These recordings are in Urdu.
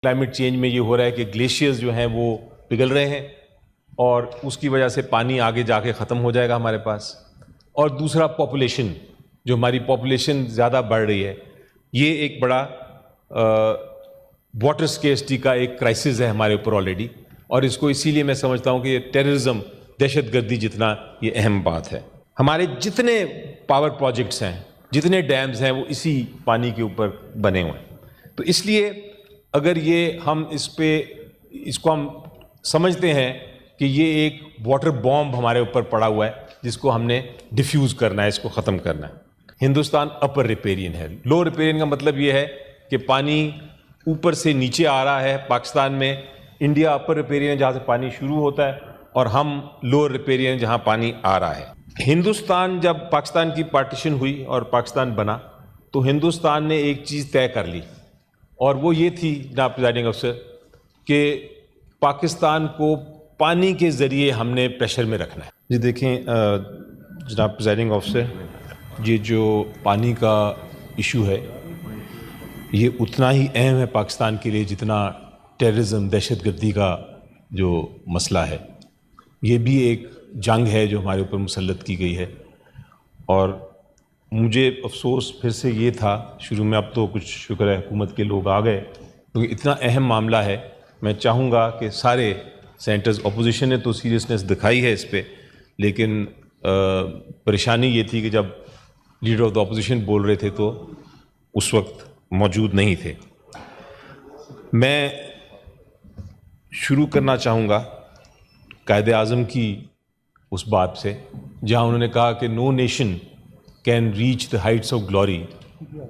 کلائمیٹ چینج میں یہ ہو رہا ہے کہ گلیشیئرز جو ہیں وہ پگھل رہے ہیں اور اس کی وجہ سے پانی آگے جا کے ختم ہو جائے گا ہمارے پاس. اور دوسرا پاپولیشن، جو ہماری پاپولیشن زیادہ بڑھ رہی ہے، یہ ایک بڑا واٹر سکیرسٹی کا ایک کرائسس ہے ہمارے اوپر آلریڈی. اور اس کو اسی لیے میں سمجھتا ہوں کہ یہ ٹیررزم، دہشت گردی جتنا یہ اہم بات ہے. ہمارے جتنے پاور پروجیکٹس ہیں، جتنے ڈیمز ہیں، وہ اسی پانی کے اوپر بنے ہوئے ہیں. تو اس لیے اگر یہ ہم اس کو ہم سمجھتے ہیں کہ یہ ایک واٹر بامب ہمارے اوپر پڑا ہوا ہے جس کو ہم نے ڈیفیوز کرنا ہے، اس کو ختم کرنا ہے. ہندوستان اپر ریپیرین ہے. لو ریپیرین کا مطلب یہ ہے کہ پانی اوپر سے نیچے آ رہا ہے. پاکستان میں انڈیا اپر ریپیرین ہے جہاں سے پانی شروع ہوتا ہے، اور ہم لوور ریپیرین جہاں پانی آ رہا ہے. ہندوستان، جب پاکستان کی پارٹیشن ہوئی اور پاکستان بنا، تو ہندوستان نے ایک چیز طے کر لی، اور وہ یہ تھی جناب پریزائڈنگ افسر کہ پاکستان کو پانی کے ذریعے ہم نے پریشر میں رکھنا ہے. جی دیکھیں جناب پریزائڈنگ افسر، یہ جو پانی کا ایشو ہے یہ اتنا ہی اہم ہے پاکستان کے لیے جتنا ٹیررزم، دہشت گردی کا جو مسئلہ ہے. یہ بھی ایک جنگ ہے جو ہمارے اوپر مسلط کی گئی ہے. اور مجھے افسوس پھر سے یہ تھا شروع میں، اب تو کچھ شکر ہے حکومت کے لوگ آ گئے، کیونکہ اتنا اہم معاملہ ہے. میں چاہوں گا کہ سارے سینٹرز، اپوزیشن نے تو سیریسنس دکھائی ہے اس پہ، لیکن پریشانی یہ تھی کہ جب لیڈر آف دا اپوزیشن بول رہے تھے تو اس وقت موجود نہیں تھے. میں شروع کرنا چاہوں گا قائد اعظم کی اس بات سے جہاں انہوں نے کہا کہ no nation can reach the heights of glory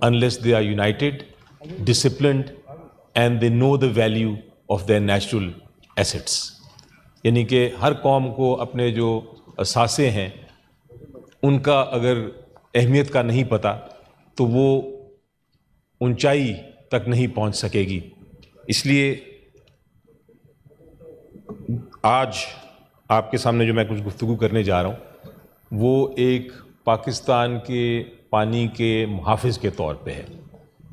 unless they are united, disciplined, and they know the value of their natural assets. یعنی کہ ہر قوم کو اپنے جو اثاثے ہیں ان کا اگر اہمیت کا نہیں پتہ تو وہ اونچائی تک نہیں پہنچ سکے گی. اس لیے آج آپ کے سامنے جو میں کچھ گفتگو کرنے جا رہا ہوں وہ ایک پاکستان کے پانی کے محافظ کے طور پہ ہے.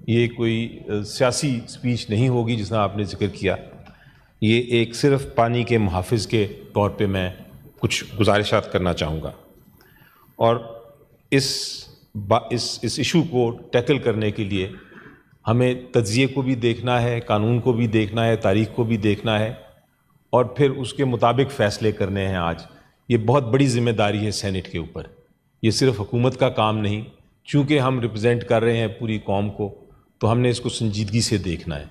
یہ کوئی سیاسی سپیچ نہیں ہوگی جس طرح آپ نے ذکر کیا. یہ ایک صرف پانی کے محافظ کے طور پہ میں کچھ گزارشات کرنا چاہوں گا. اور اس ایشو کو ٹیکل کرنے کے لیے ہمیں تجزیے کو بھی دیکھنا ہے، قانون کو بھی دیکھنا ہے، تاریخ کو بھی دیکھنا ہے، اور پھر اس کے مطابق فیصلے کرنے ہیں. آج یہ بہت بڑی ذمہ داری ہے سینٹ کے اوپر. یہ صرف حکومت کا کام نہیں، چونکہ ہم ریپرزینٹ کر رہے ہیں پوری قوم کو، تو ہم نے اس کو سنجیدگی سے دیکھنا ہے.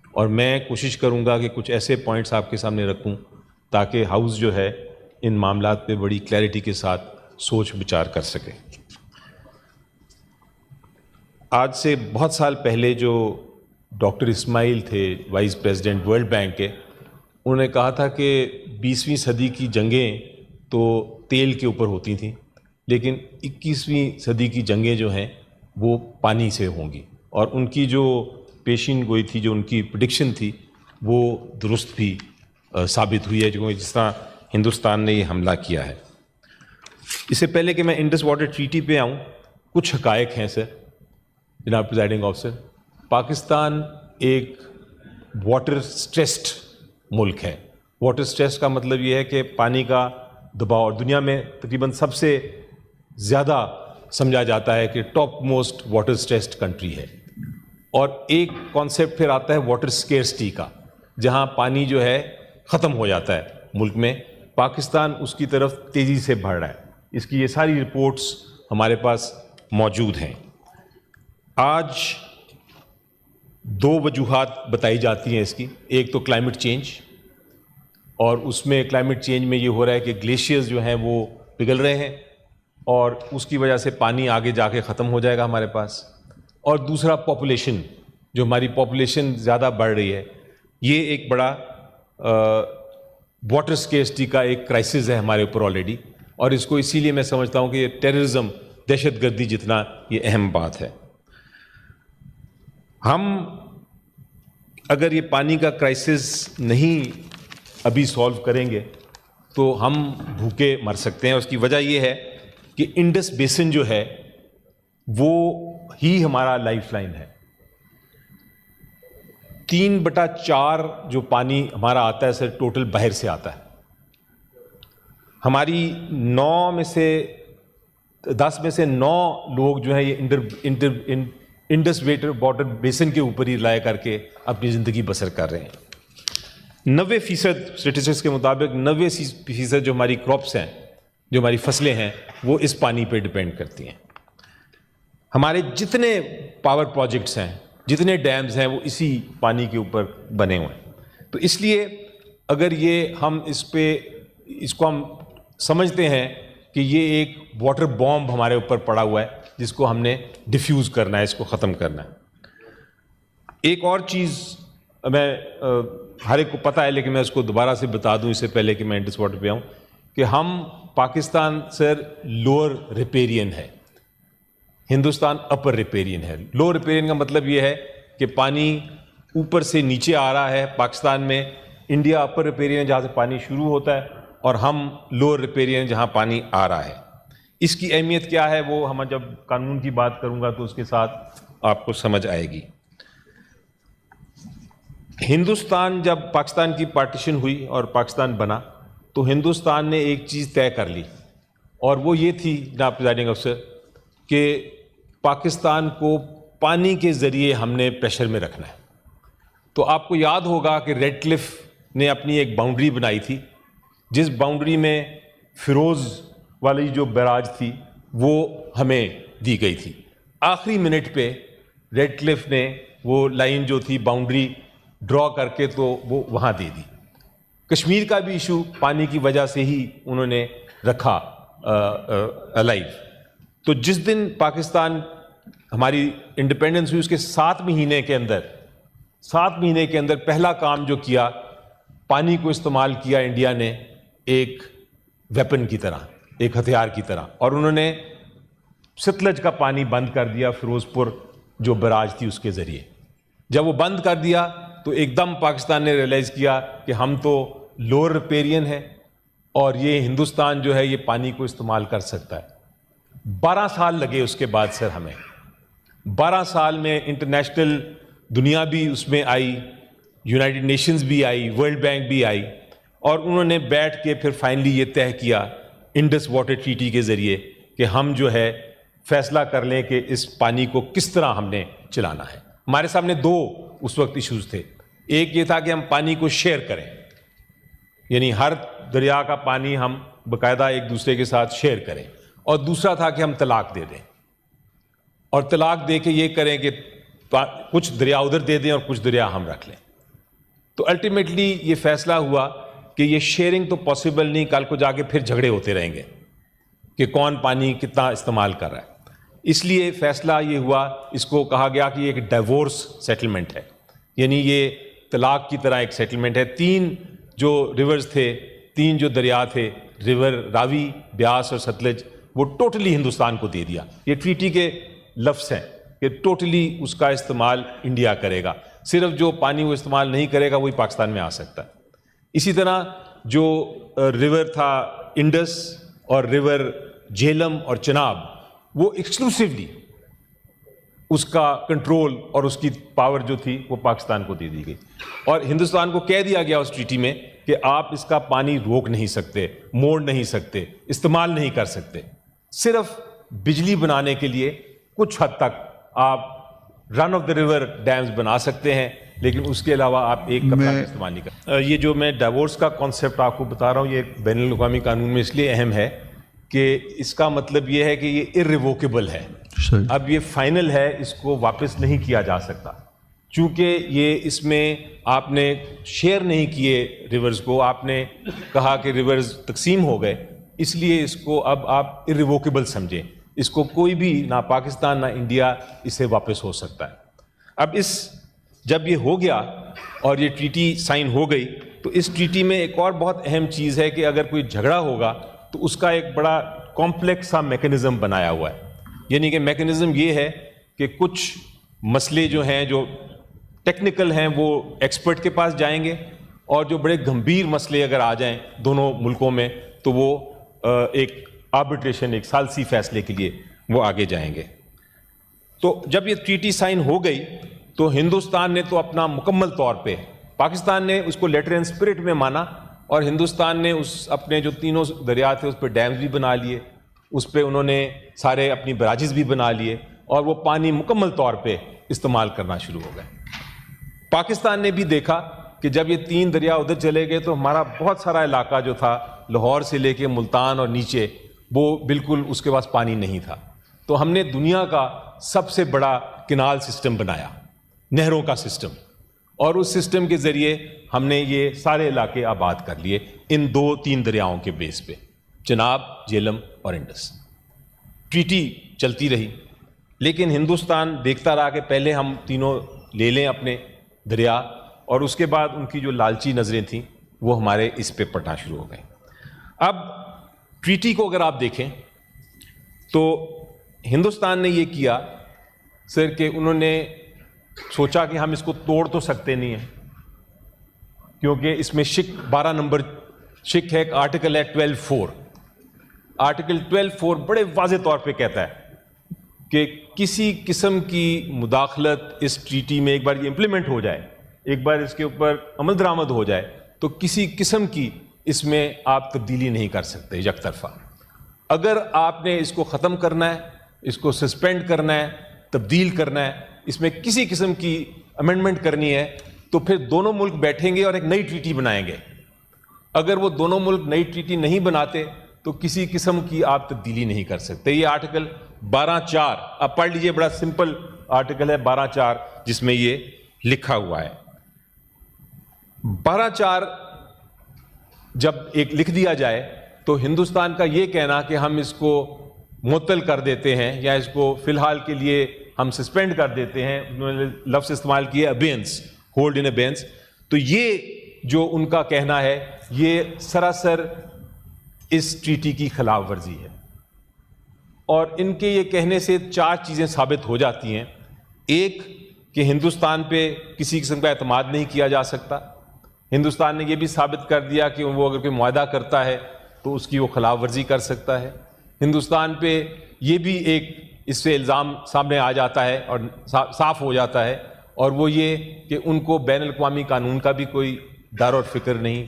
اور میں کوشش کروں گا کہ کچھ ایسے پوائنٹس آپ کے سامنے رکھوں تاکہ ہاؤس جو ہے ان معاملات پہ بڑی کلیئرٹی کے ساتھ سوچ بچار کر سکے. آج سے بہت سال پہلے جو ڈاکٹر اسماعیل تھے وائس پریزیڈنٹ ورلڈ بینک کے، انہوں نے کہا تھا کہ 20ویں صدی کی جنگیں تو تیل کے اوپر ہوتی تھیں، لیکن 21ویں صدی کی جنگیں جو ہیں وہ پانی سے ہوں گی. اور ان کی جو پیشین گوئی تھی، جو ان کی پریڈکشن تھی، وہ درست بھی ثابت ہوئی ہے جس طرح ہندوستان نے یہ حملہ کیا ہے. اس سے پہلے کہ میں انڈس واٹر ٹریٹی پہ آؤں، کچھ حقائق ہیں سر جناب پریزائڈنگ آفیسر. پاکستان ایک واٹر سٹریسڈ ملک ہے. واٹر سٹریس کا مطلب یہ ہے کہ پانی کا دباؤ دنیا میں تقریباً سب سے زیادہ سمجھا جاتا ہے کہ ٹاپ موسٹ واٹر سٹریسڈ کنٹری ہے. اور ایک کانسیپٹ پھر آتا ہے واٹر سکیرسٹی کا، جہاں پانی جو ہے ختم ہو جاتا ہے ملک میں. پاکستان اس کی طرف تیزی سے بڑھ رہا ہے. اس کی یہ ساری رپورٹس ہمارے پاس موجود ہیں. آج 2 وجوہات بتائی جاتی ہیں اس کی. ایک تو کلائمیٹ چینج، اور اس میں کلائمیٹ چینج میں یہ ہو رہا ہے کہ گلیشیئرز جو ہیں وہ پگھل رہے ہیں اور اس کی وجہ سے پانی آگے جا کے ختم ہو جائے گا ہمارے پاس. اور دوسرا پاپولیشن، جو ہماری پاپولیشن زیادہ بڑھ رہی ہے، یہ ایک بڑا واٹر سکیرسٹی کا ایک کرائسس ہے ہمارے اوپر آلریڈی. اور اس کو اسی لیے میں سمجھتا ہوں کہ یہ ٹیررزم، دہشت گردی جتنا یہ اہم بات ہے. ہم اگر یہ پانی کا کرائسس نہیں ابھی سولو کریں گے تو ہم بھوکے مر سکتے ہیں. اس کی وجہ یہ ہے کہ انڈس بیسن جو ہے وہ ہی ہمارا لائف لائن ہے. 3/4 جو پانی ہمارا آتا ہے سر ٹوٹل باہر سے آتا ہے. ہماری 10 میں سے 9 لوگ جو ہیں یہ انڈس واٹر بیسن کے اوپر ہی رائے کر کے اپنی زندگی بسر کر رہے ہیں. 90% اسٹیٹسٹکس کے مطابق 90% جو ہماری کراپس ہیں، جو ہماری فصلیں ہیں، وہ اس پانی پہ ڈپینڈ کرتی ہیں. ہمارے جتنے پاور پروجیکٹس ہیں، جتنے ڈیمز ہیں، وہ اسی پانی کے اوپر بنے ہوئے ہیں. تو اس لیے اگر ہم اس کو ہم سمجھتے ہیں کہ یہ ایک واٹر بامب ہمارے اوپر پڑا ہوا ہے جس کو ہم نے ڈیفیوز کرنا ہے، اس کو ختم کرنا ہے. ایک اور چیز میں ہر ایک کو پتہ ہے لیکن میں اس کو دوبارہ سے بتا دوں اس سے پہلے کہ میں انڈس واٹر پہ آؤں، کہ ہم پاکستان سر لوور ریپیرین ہے، ہندوستان اپر ریپیرین ہے. لوور ریپیرین کا مطلب یہ ہے کہ پانی اوپر سے نیچے آ رہا ہے پاکستان میں. انڈیا اپر ریپیرین ہے جہاں سے پانی شروع ہوتا ہے، اور ہم لوور ریپیرین جہاں پانی آ رہا ہے. اس کی اہمیت کیا ہے وہ ہم جب قانون کی بات کروں گا تو اس کے ساتھ آپ کو سمجھ آئے گی. ہندوستان جب پاکستان کی پارٹیشن ہوئی اور پاکستان بنا تو ہندوستان نے ایک چیز طے کر لی، اور وہ یہ تھی جناب پریزائڈنگ افسر کہ پاکستان کو پانی کے ذریعے ہم نے پریشر میں رکھنا ہے. تو آپ کو یاد ہوگا کہ ریڈ کلف نے اپنی ایک باؤنڈری بنائی تھی، جس باؤنڈری میں فیروز والی جو بیراج تھی وہ ہمیں دی گئی تھی. آخری منٹ پہ ریڈ کلف نے وہ لائن جو تھی باؤنڈری ڈرا کر کے تو وہ وہاں دے دی. کشمیر کا بھی ایشو پانی کی وجہ سے ہی انہوں نے رکھا الائیو. تو جس دن پاکستان ہماری انڈیپینڈنس ہوئی اس کے 7 مہینے کے اندر پہلا کام جو کیا، پانی کو استعمال کیا انڈیا نے ایک ویپن کی طرح، ایک ہتھیار کی طرح، اور انہوں نے ستلج کا پانی بند کر دیا فیروز پور جو بیراج تھی اس کے ذریعے. جب وہ بند کر دیا تو ایک دم پاکستان نے ریئلائز کیا کہ ہم تو لوور ریپیرین ہیں اور یہ ہندوستان جو ہے یہ پانی کو استعمال کر سکتا ہے. 12 سال لگے اس کے بعد سر ہمیں. 12 سال میں انٹرنیشنل دنیا بھی اس میں آئی، یونائٹڈ نیشنز بھی آئی، ورلڈ بینک بھی آئی، اور انہوں نے بیٹھ کے پھر فائنلی یہ طے کیا انڈس واٹر ٹریٹی کے ذریعے کہ ہم جو ہے فیصلہ کر لیں کہ اس پانی کو کس طرح ہم نے چلانا ہے. ہمارے سامنے 2 اس وقت ایشوز تھے. ایک یہ تھا کہ ہم پانی کو شیئر کریں، یعنی ہر دریا کا پانی ہم باقاعدہ ایک دوسرے کے ساتھ شیئر کریں، اور دوسرا تھا کہ ہم طلاق دے دیں، اور طلاق دے کے یہ کریں کہ کچھ دریا ادھر دے دیں اور کچھ دریا ہم رکھ لیں. تو الٹیمیٹلی یہ فیصلہ ہوا کہ یہ شیئرنگ تو پاسبل نہیں، کل کو جا کے پھر جھگڑے ہوتے رہیں گے کہ کون پانی کتنا استعمال کر رہا ہے. اس لیے فیصلہ یہ ہوا، اس کو کہا گیا کہ یہ ایک ڈائیورس سیٹلمنٹ ہے، یعنی یہ طلاق کی طرح ایک سیٹلمنٹ ہے. 3 جو ریورز تھے، 3 جو دریا تھے، ریور راوی، بیاس اور ستلج، وہ ٹوٹلی ہندوستان کو دے دیا. یہ ٹریٹی کے لفظ ہیں کہ ٹوٹلی اس کا استعمال انڈیا کرے گا، صرف جو پانی وہ استعمال نہیں کرے گا وہی پاکستان میں آ سکتا ہے. اسی طرح جو ریور تھا انڈس اور ریور جہلم اور چناب، وہ ایکسکلوسیولی اس کا کنٹرول اور اس کی پاور جو تھی وہ پاکستان کو دے دی گئی، اور ہندوستان کو کہہ دیا گیا اس ٹریٹی میں کہ آپ اس کا پانی روک نہیں سکتے، موڑ نہیں سکتے، استعمال نہیں کر سکتے. صرف بجلی بنانے کے لیے کچھ حد تک آپ رن آف دا ریور ڈیمز بنا سکتے ہیں، لیکن اس کے علاوہ آپ ایک قطرہ استعمال نہیں کر. یہ جو میں ڈائیورس کا کانسیپٹ آپ کو بتا رہا ہوں، یہ بین الاقوامی قانون میں اس لیے اہم ہے کہ اس کا مطلب یہ ہے کہ یہ irrevocable ہے. اب یہ فائنل ہے، اس کو واپس نہیں کیا جا سکتا. چونکہ یہ اس میں آپ نے شیئر نہیں کیے ریورز کو، آپ نے کہا کہ ریورز تقسیم ہو گئے، اس لیے اس کو اب آپ irrevocable سمجھیں. اس کو کوئی بھی، نہ پاکستان نہ انڈیا، اسے واپس ہو سکتا ہے. اب جب یہ ہو گیا اور یہ ٹریٹی سائن ہو گئی تو اس ٹریٹی میں ایک اور بہت اہم چیز ہے کہ اگر کوئی جھگڑا ہوگا تو اس کا ایک بڑا کمپلیکس سا میکینزم بنایا ہوا ہے. یعنی کہ میکینزم یہ ہے کہ کچھ مسئلے جو ہیں جو ٹیکنیکل ہیں وہ ایکسپرٹ کے پاس جائیں گے، اور جو بڑے گمبھیر مسئلے اگر آ جائیں دونوں ملکوں میں تو وہ ایک آربٹریشن، ایک ثالثی فیصلے کے لیے وہ آگے جائیں گے. تو جب یہ ٹریٹی سائن ہو گئی تو تو ہندوستان نے تو اپنا مکمل طور پہ، پاکستان نے اس کو لیٹر اینڈ اسپرٹ میں مانا، اور ہندوستان نے اس اپنے جو تینوں دریا تھے اس پہ ڈیمز بھی بنا لیے، اس پہ انہوں نے سارے اپنی براجز بھی بنا لیے، اور وہ پانی مکمل طور پہ استعمال کرنا شروع ہو گئے۔ پاکستان نے بھی دیکھا کہ جب یہ 3 دریا ادھر چلے گئے تو ہمارا بہت سارا علاقہ جو تھا لاہور سے لے کے ملتان اور نیچے، وہ بالکل اس کے پاس پانی نہیں تھا۔ تو ہم نے دنیا کا سب سے بڑا کینال سسٹم بنایا، نہروں کا سسٹم، اور اس سسٹم کے ذریعے ہم نے یہ سارے علاقے آباد کر لیے ان 2-3 دریاؤں کے بیس پہ، چناب، جہلم اور انڈس۔ ٹریٹی چلتی رہی، لیکن ہندوستان دیکھتا رہا کہ پہلے ہم تینوں لے لیں اپنے دریا، اور اس کے بعد ان کی جو لالچی نظریں تھیں وہ ہمارے اس پہ پڑنا شروع ہو گئیں۔ اب ٹریٹی کو اگر آپ دیکھیں تو ہندوستان نے یہ کیا سر کہ انہوں نے سوچا کہ ہم اس کو توڑ تو سکتے نہیں ہیں، کیونکہ اس میں 12 نمبر شک ہے، ایک آرٹیکل ہے 12(4). آرٹیکل 12(4) بڑے واضح طور پہ کہتا ہے کہ کسی قسم کی مداخلت اس ٹریٹی میں ایک بار یہ امپلیمنٹ ہو جائے، ایک بار اس کے اوپر عمل درآمد ہو جائے، تو کسی قسم کی اس میں آپ تبدیلی نہیں کر سکتے یک طرفہ۔ اگر آپ نے اس کو ختم کرنا ہے، اس کو سسپینڈ کرنا ہے، تبدیل کرنا ہے، اس میں کسی قسم کی امینڈمنٹ کرنی ہے، تو پھر دونوں ملک بیٹھیں گے اور ایک نئی ٹریٹی بنائیں گے۔ اگر وہ دونوں ملک نئی ٹریٹی نہیں بناتے تو کسی قسم کی آپ تبدیلی نہیں کر سکتے۔ یہ آرٹیکل 12(4) آپ پڑھ لیجئے، بڑا سمپل آرٹیکل ہے 12(4) جس میں یہ لکھا ہوا ہے۔ 12(4) جب ایک لکھ دیا جائے تو ہندوستان کا یہ کہنا کہ ہم اس کو معطل کر دیتے ہیں یا اس کو فی الحال کے لیے ہم سسپینڈ کر دیتے ہیں، انہوں نے لفظ استعمال کیا ابینس، ہولڈ ان ابینس، تو یہ جو ان کا کہنا ہے یہ سراسر اس ٹریٹی کی خلاف ورزی ہے۔ اور ان کے یہ کہنے سے 4 چیزیں ثابت ہو جاتی ہیں۔ ایک کہ ہندوستان پہ کسی قسم کا اعتماد نہیں کیا جا سکتا۔ ہندوستان نے یہ بھی ثابت کر دیا کہ وہ اگر کوئی معاہدہ کرتا ہے تو اس کی وہ خلاف ورزی کر سکتا ہے۔ ہندوستان پہ یہ بھی ایک اس سے الزام سامنے آ جاتا ہے اور صاف ہو جاتا ہے، اور وہ یہ کہ ان کو بین الاقوامی قانون کا بھی کوئی ڈر اور فکر نہیں،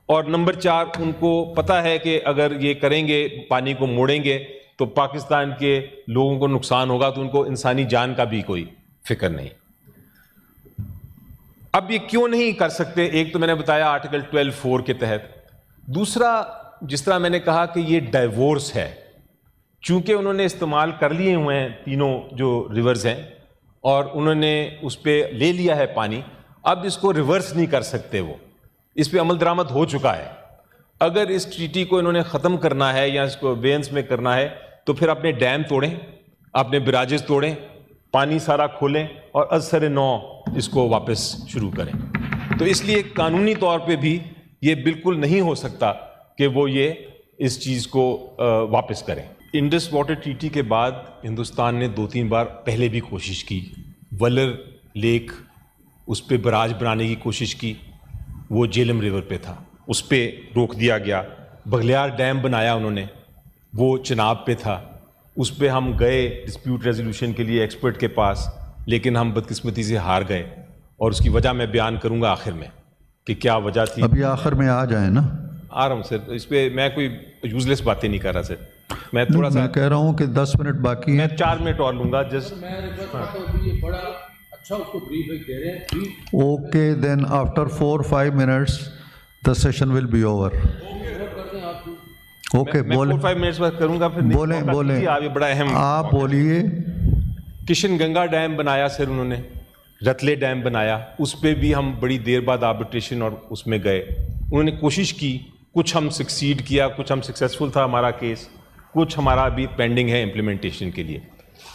اور نمبر 4 ان کو پتہ ہے کہ اگر یہ کریں گے، پانی کو موڑیں گے تو پاکستان کے لوگوں کو نقصان ہوگا، تو ان کو انسانی جان کا بھی کوئی فکر نہیں۔ اب یہ کیوں نہیں کر سکتے؟ ایک تو میں نے بتایا آرٹیکل 12(4) کے تحت۔ دوسرا، جس طرح میں نے کہا کہ یہ ڈائیورس ہے، چونکہ انہوں نے استعمال کر لیے ہوئے ہیں تینوں جو ریورز ہیں، اور انہوں نے اس پہ لے لیا ہے پانی، اب اس کو ریورس نہیں کر سکتے، وہ اس پہ عمل درآمد ہو چکا ہے۔ اگر اس ٹریٹی کو انہوں نے ختم کرنا ہے یا اس کو وینس میں کرنا ہے تو پھر اپنے ڈیم توڑیں، اپنے براجز توڑیں، پانی سارا کھولیں اور از سر نو اس کو واپس شروع کریں۔ تو اس لیے قانونی طور پہ بھی یہ بالکل نہیں ہو سکتا کہ وہ یہ اس چیز کو واپس کریں۔ انڈس واٹر ٹریٹی کے بعد ہندوستان نے 2-3 بار پہلے بھی کوشش کی، ولر لیک اس پہ براج بنانے کی کوشش کی، وہ جہلم ریور پہ تھا، اس پہ روک دیا گیا۔ بغلیار ڈیم بنایا انہوں نے، وہ چناب پہ تھا، اس پہ ہم گئے ڈسپیوٹ ریزولوشن کے لیے ایکسپرٹ کے پاس، لیکن ہم بدقسمتی سے ہار گئے، اور اس کی وجہ میں بیان کروں گا آخر میں کہ کیا وجہ تھی۔ ابھی آخر میں آ جائیں نا، آ رہا ہوں سر، اس پہ میں کوئی یوزلیس باتیں نہیں کر رہا سر، میں تھوڑا سا میں کہہ رہا ہوں کہ 10 منٹ باقی ہیں، میں 4 منٹ اور لوں گا جس میں ریکویسٹ کرتا ہوں کہ یہ بڑا اچھا اس کو بریف دے رہے ہیں۔ Okay then after 4-5 minutes the session will be over۔ Okay میں بولیں 4-5 منٹس بعد کروں گا، پھر بولیں آپ، یہ بڑا اہم آپ بولیے۔ کشن گنگا ڈیم بنایا سر انہوں نے، رتلے ڈیم بنایا، اس پہ بھی ہم بڑی دیر بعد آربیٹریشن اور اس میں گئے، انہوں نے کوشش کی، کچھ ہم سکسیڈ کیا، کچھ ہم سکسیسفل تھا ہمارا کیس، کچھ ہمارا ابھی پینڈنگ ہے امپلیمنٹیشن کے لیے،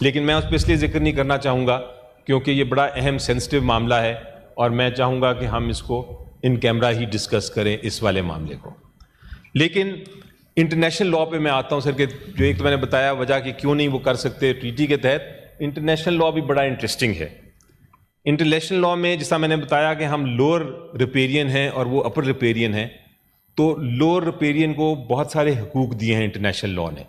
لیکن میں اس پہ اس لیے ذکر نہیں کرنا چاہوں گا کیونکہ یہ بڑا اہم سینسٹیو معاملہ ہے، اور میں چاہوں گا کہ ہم اس کو ان کیمرہ ہی ڈسکس کریں اس والے معاملے کو۔ لیکن انٹرنیشنل لاء پہ میں آتا ہوں سر، کہ جو ایک تو میں نے بتایا وجہ کہ کیوں نہیں وہ کر سکتے ٹریٹی کے تحت، انٹرنیشنل لاء بھی بڑا انٹرسٹنگ ہے۔ انٹرنیشنل لاء میں جیسا میں نے بتایا کہ ہم لوور ریپیرین ہیں اور وہ اپر ریپیرین ہیں، تو لوور ریپیرین کو بہت سارے حقوق دیے ہیں انٹرنیشنل لاء نے۔